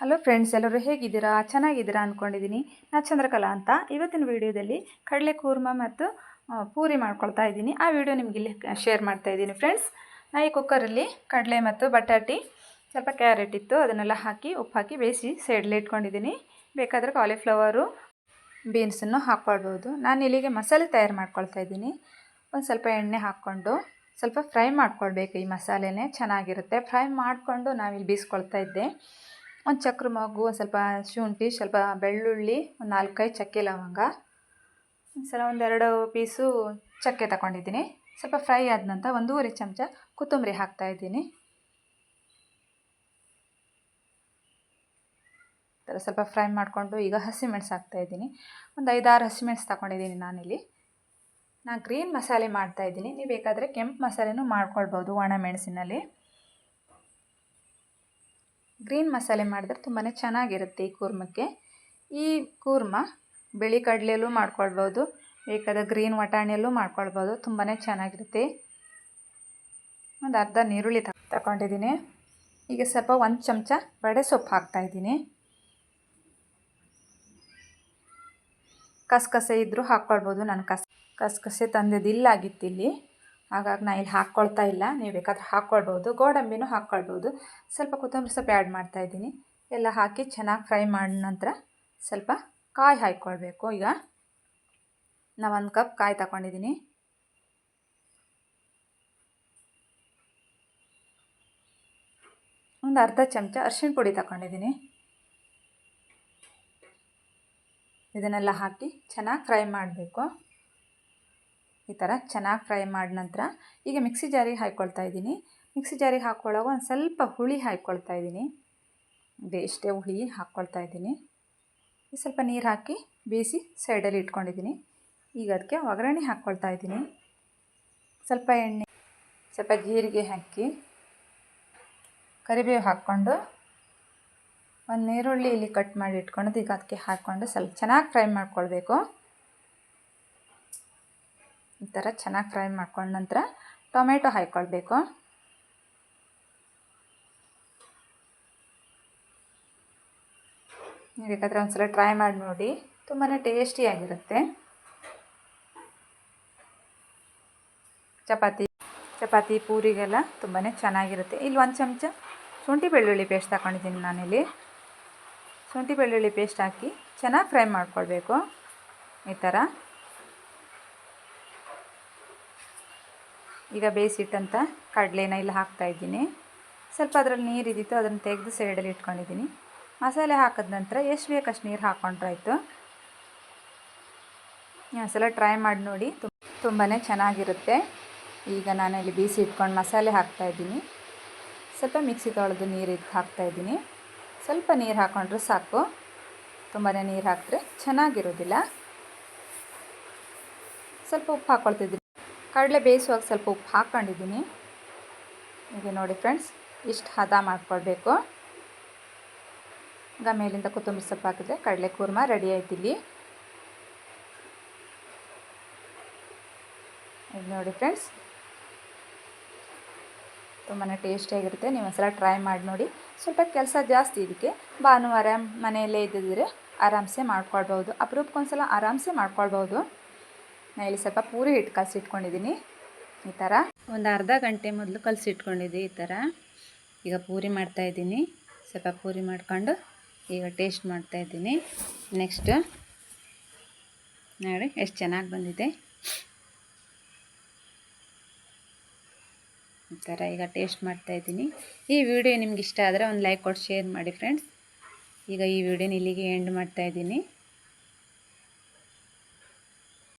Hello friends, ಎಲ್ಲರೂ ಹೇಗಿದ್ದೀರಾ? ಚೆನ್ನಾಗಿದ್ದೀರಾ ಅಂದ್ಕೊಂಡಿದ್ದೀನಿ. ನಾನು ಚಂದ್ರಕಲಾ ಅಂತ. ಇವತ್ತಿನ ವಿಡಿಯೋದಲ್ಲಿ ಕಡಲೆ ಕೂರ್ಮ ಮತ್ತು ಪೂರಿ ಮಾಡ್ಕೊಳ್ತಾ ಇದ್ದೀನಿ. ಆ ವಿಡಿಯೋ ನಿಮಗೆ ಇಲ್ಲಿ ಶೇರ್ ಮಾಡ್ತಾ ಇದ್ದೀನಿ ಫ್ರೆಂಡ್ಸ್. ನಾನು ಈ ಕುಕ್ಕರಲ್ಲಿ ಕಡಲೆ ಮತ್ತು ಬಟಾಟಿ, ಸ್ವಲ್ಪ ಕ್ಯಾರೆಟ್ ಇತ್ತು, ಅದನ್ನೆಲ್ಲ ಹಾಕಿ ಉಪ್ಪು ಹಾಕಿ ಬೇಯಿಸಿ ಸೈಡಲ್ಲಿ ಇಟ್ಕೊಂಡಿದ್ದೀನಿ. ಬೇಕಾದರೆ ಕಾಲಿಫ್ಲವರು, ಬೀನ್ಸನ್ನು ಹಾಕ್ಕೊಳ್ಬೋದು. ನಾನು ಇಲ್ಲಿಗೆ ಮಸಾಲೆ ತಯಾರು ಮಾಡ್ಕೊಳ್ತಾ ಇದ್ದೀನಿ. ಒಂದು ಸ್ವಲ್ಪ ಎಣ್ಣೆ ಹಾಕ್ಕೊಂಡು ಸ್ವಲ್ಪ ಫ್ರೈ ಮಾಡ್ಕೊಳ್ಬೇಕು. ಈ ಮಸಾಲೆನೇ ಚೆನ್ನಾಗಿರುತ್ತೆ. ಫ್ರೈ ಮಾಡಿಕೊಂಡು ನಾವಿಲ್ಲಿ ಬೀಸ್ಕೊಳ್ತಾ ಇದ್ದೆ. ಒಂದು ಚಕ್ರ ಮೊಗ್ಗು, ಒಂದು ಸ್ವಲ್ಪ ಶುಂಠಿ, ಸ್ವಲ್ಪ ಬೆಳ್ಳುಳ್ಳಿ, ಒಂದು 4-5 ಚಕ್ಕೆ ಲವಂಗ, ಒಂದೆರಡು ಪೀಸು ಚಕ್ಕೆ ತಗೊಂಡಿದ್ದೀನಿ. ಸ್ವಲ್ಪ ಫ್ರೈ ಆದ ನಂತರ 1.5 ಚಮಚ ಕೊತ್ತಂಬರಿ ಹಾಕ್ತಾಯಿದ್ದೀನಿ. ಥರ ಸ್ವಲ್ಪ ಫ್ರೈ ಮಾಡಿಕೊಂಡು ಈಗ ಹಸಿಮೆಣಸು ಹಾಕ್ತಾಯಿದ್ದೀನಿ. ಒಂದು 5-6 ಹಸಿಮೆಣಸು ತಗೊಂಡಿದ್ದೀನಿ ನಾನಿಲ್ಲಿ. ನಾನು ಗ್ರೀನ್ ಮಸಾಲೆ ಮಾಡ್ತಾಯಿದ್ದೀನಿ. ನೀವು ಬೇಕಾದರೆ ಕೆಂಪು ಮಸಾಲೆನೂ ಮಾಡ್ಕೊಳ್ಬೋದು ಒಣಮೆಣಸಿನಲ್ಲಿ. ಗ್ರೀನ್ ಮಸಾಲೆ ಮಾಡಿದ್ರೆ ತುಂಬಾ ಚೆನ್ನಾಗಿರುತ್ತೆ ಈ ಕೂರ್ಮಕ್ಕೆ. ಈ ಕೂರ್ಮ ಬಿಳಿ ಕಡಲೆಯಲ್ಲೂ ಮಾಡ್ಕೊಳ್ಬೋದು, ಬೇಕಾದರೆ ಗ್ರೀನ್ ವಟಾಣಿಯಲ್ಲೂ ಮಾಡ್ಕೊಳ್ಬೋದು. ತುಂಬಾ ಚೆನ್ನಾಗಿರುತ್ತೆ. ಒಂದು ಅರ್ಧ ನೀರುಳ್ಳಿ ತಗೊಂಡಿದ್ದೀನಿ. ಈಗ ಸ್ವಲ್ಪ 1 ಚಮಚ ಬಡೆ ಸೊಪ್ಪು ಹಾಕ್ತಾಯಿದ್ದೀನಿ. ಕಸಕಸೆ ಇದ್ದರೂ ಹಾಕ್ಕೊಳ್ಬೋದು. ನಾನು ಕಸಕಸೆ ತಂದಿದ್ದಿಲ್ಲಾಗಿತ್ತು ಇಲ್ಲಿ, ಹಾಗಾಗಿ ನಾನು ಇಲ್ಲಿ ಹಾಕ್ಕೊಳ್ತಾ ಇಲ್ಲ. ನೀವು ಬೇಕಾದ್ರೆ ಹಾಕ್ಕೊಳ್ಬೋದು. ಗೋಡಂಬಿನೂ ಹಾಕ್ಕೊಳ್ಬೋದು. ಸ್ವಲ್ಪ ಕೊತ್ತಂಬರಿ ಸೊಪ್ಪು ಆ್ಯಡ್ ಮಾಡ್ತಾಯಿದ್ದೀನಿ. ಎಲ್ಲ ಹಾಕಿ ಚೆನ್ನಾಗಿ ಫ್ರೈ ಮಾಡಿದ ನಂತರ ಸ್ವಲ್ಪ ಕಾಯಿ ಹಾಕ್ಕೊಳ್ಬೇಕು. ಈಗ ನಾನು 1 ಕಪ್ ಕಾಯಿ ತಗೊಂಡಿದ್ದೀನಿ. ಒಂದು ಅರ್ಧ ಚಮಚ ಅರಿಶಿಣ ಪುಡಿ ತಗೊಂಡಿದ್ದೀನಿ. ಇದನ್ನೆಲ್ಲ ಹಾಕಿ ಚೆನ್ನಾಗಿ ಫ್ರೈ ಮಾಡಬೇಕು. ಈ ಥರ ಚೆನ್ನಾಗಿ ಫ್ರೈ ಮಾಡಿದ ನಂತರ ಈಗ ಮಿಕ್ಸಿ ಜಾರಿಗೆ ಹಾಕ್ಕೊಳ್ತಾ ಇದ್ದೀನಿ. ಮಿಕ್ಸಿ ಜಾರಿಗೆ ಹಾಕ್ಕೊಳ್ಳೋವಾಗ ಒಂದು ಸ್ವಲ್ಪ ಹುಳಿ ಹಾಕ್ಕೊಳ್ತಾ ಇದ್ದೀನಿ. ಇಷ್ಟೇ ಹುಳಿ ಹಾಕ್ಕೊಳ್ತಾ ಇದ್ದೀನಿ. ಸ್ವಲ್ಪ ನೀರು ಹಾಕಿ ಬೇಯಿಸಿ ಸೈಡಲ್ಲಿ ಇಟ್ಕೊಂಡಿದ್ದೀನಿ. ಈಗ ಅದಕ್ಕೆ ಒಗ್ಗರಣೆ ಹಾಕ್ಕೊಳ್ತಾ ಇದ್ದೀನಿ. ಸ್ವಲ್ಪ ಎಣ್ಣೆ, ಸ್ವಲ್ಪ ಜೀರಿಗೆ ಹಾಕಿ, ಕರಿಬೇವು ಹಾಕ್ಕೊಂಡು, ಒಂದು ಈರುಳ್ಳಿ ಇಲ್ಲಿ ಕಟ್ ಮಾಡಿ ಇಟ್ಕೊಂಡು ಈಗ ಅದಕ್ಕೆ ಹಾಕ್ಕೊಂಡು ಸ್ವಲ್ಪ ಚೆನ್ನಾಗಿ ಫ್ರೈ ಮಾಡ್ಕೊಳ್ಬೇಕು. ಈ ಥರ ಚೆನ್ನಾಗಿ ಫ್ರೈ ಮಾಡ್ಕೊಂಡ ನಂತರ ಟೊಮೆಟೊ ಹಾಕ್ಕೊಳ್ಬೇಕು. ನೀವು ಬೇಕಾದರೆ ಒಂದ್ಸಲ ಟ್ರೈ ಮಾಡಿ ನೋಡಿ, ತುಂಬಾ ಟೇಸ್ಟಿಯಾಗಿರುತ್ತೆ. ಚಪಾತಿ ಪೂರಿಗೆಲ್ಲ ತುಂಬಾ ಚೆನ್ನಾಗಿರುತ್ತೆ. ಇಲ್ಲಿ 1 ಚಮಚ ಶುಂಠಿ ಬೆಳ್ಳುಳ್ಳಿ ಪೇಸ್ಟ್ ತಗೊಂಡಿದ್ದೀನಿ ನಾನಿಲ್ಲಿ. ಶುಂಠಿ ಬೆಳ್ಳುಳ್ಳಿ ಪೇಸ್ಟ್ ಹಾಕಿ ಚೆನ್ನಾಗಿ ಫ್ರೈ ಮಾಡ್ಕೊಳ್ಬೇಕು. ಈ ಥರ ಈಗ ಬೇಯಿಸಿಟ್ಟಂಥ ಕಡಲೆನ ಇಲ್ಲಿ ಹಾಕ್ತಾಯಿದ್ದೀನಿ. ಸ್ವಲ್ಪ ಅದರಲ್ಲಿ ನೀರು ಇದ್ದಿತ್ತು, ಅದನ್ನು ತೆಗೆದು ಸೈಡಲ್ಲಿ ಇಟ್ಕೊಂಡಿದ್ದೀನಿ. ಮಸಾಲೆ ಹಾಕಿದ ನಂತರ ಎಷ್ಟು ಬೇಕಷ್ಟು ನೀರು ಹಾಕ್ಕೊಂಡ್ರಾಯ್ತು. ಒಂದ್ಸಲ ಟ್ರೈ ಮಾಡಿ ನೋಡಿ, ತುಂಬಾ ಚೆನ್ನಾಗಿರುತ್ತೆ. ಈಗ ನಾನು ಇಲ್ಲಿ ಬೀಸಿ ಇಟ್ಕೊಂಡು ಮಸಾಲೆ ಹಾಕ್ತಾಯಿದ್ದೀನಿ. ಸ್ವಲ್ಪ ಮಿಕ್ಸಿ ತೊಳೆದು ನೀರು ಹಾಕ್ತಾಯಿದ್ದೀನಿ. ಸ್ವಲ್ಪ ನೀರು ಹಾಕ್ಕೊಂಡ್ರೆ ಸಾಕು. ತುಂಬಾ ನೀರು ಹಾಕಿದ್ರೆ ಚೆನ್ನಾಗಿರೋದಿಲ್ಲ. ಸ್ವಲ್ಪ ಉಪ್ಪು ಹಾಕ್ಕೊಳ್ತಿದ್ದೀನಿ. ಕಡಲೆ ಬೇಯಿಸುವಾಗ ಸ್ವಲ್ಪ ಉಪ್ಪು ಹಾಕ್ಕೊಂಡಿದ್ದೀನಿ. ಈಗ ನೋಡಿ ಫ್ರೆಂಡ್ಸ್, ಇಷ್ಟು ಹದ ಮಾಡ್ಕೊಳ್ಬೇಕು. ಈಗ ಮೇಲಿಂದ ಕೊತ್ತಂಬರಿ ಸೊಪ್ಪು ಹಾಕಿದ್ರೆ ಕಡಲೆ ಕೂರ್ಮ ರೆಡಿ ಆಯ್ತು. ಇಲ್ಲಿ ಇದು ನೋಡಿ ಫ್ರೆಂಡ್ಸ್, ತುಂಬಾ ಟೇಸ್ಟಿಯಾಗಿರುತ್ತೆ. ನೀವು ಒಂದ್ಸಲ ಟ್ರೈ ಮಾಡಿ ನೋಡಿ. ಸ್ವಲ್ಪ ಕೆಲಸ ಜಾಸ್ತಿ ಇದಕ್ಕೆ. ಭಾನುವಾರ ಮನೆಯಲ್ಲೇ ಇದ್ದಿದ್ದರೆ ಆರಾಮ್ಸೆ ಮಾಡ್ಕೊಳ್ಬೋದು. ಅಪರೂಪಕ್ಕೊಂದ್ಸಲ ಆರಾಮ್ಸೆ ಮಾಡ್ಕೊಳ್ಬೋದು. ನಾನು ಇಲ್ಲಿ ಸ್ವಲ್ಪ ಪೂರಿ ಹಿಟ್ಟು ಕಲಸಿಟ್ಕೊಂಡಿದ್ದೀನಿ. ಈ ಥರ ಒಂದು ಅರ್ಧ ಗಂಟೆ ಮೊದಲು ಕಲಸಿಟ್ಕೊಂಡಿದ್ದೆ. ಈ ಥರ ಈಗ ಪೂರಿ ಮಾಡ್ತಾಯಿದ್ದೀನಿ. ಸ್ವಲ್ಪ ಪೂರಿ ಮಾಡ್ಕೊಂಡು ಈಗ ಟೇಸ್ಟ್ ಮಾಡ್ತಾಯಿದ್ದೀನಿ. ನೆಕ್ಸ್ಟ್ ನೋಡಿ ಎಷ್ಟು ಚೆನ್ನಾಗಿ ಬಂದಿದೆ. ಈ ಥರ ಈಗ ಟೇಸ್ಟ್ ಮಾಡ್ತಾಯಿದ್ದೀನಿ. ಈ ವಿಡಿಯೋ ನಿಮ್ಗೆ ಇಷ್ಟ ಆದರೆ ಒಂದು ಲೈಕ್ ಕೊಟ್ಟು ಶೇರ್ ಮಾಡಿ ಫ್ರೆಂಡ್ಸ್. ಈಗ ಈ ವಿಡಿಯೋನ ಇಲ್ಲಿಗೆ ಎಂಡ್ ಮಾಡ್ತಾಯಿದ್ದೀನಿ.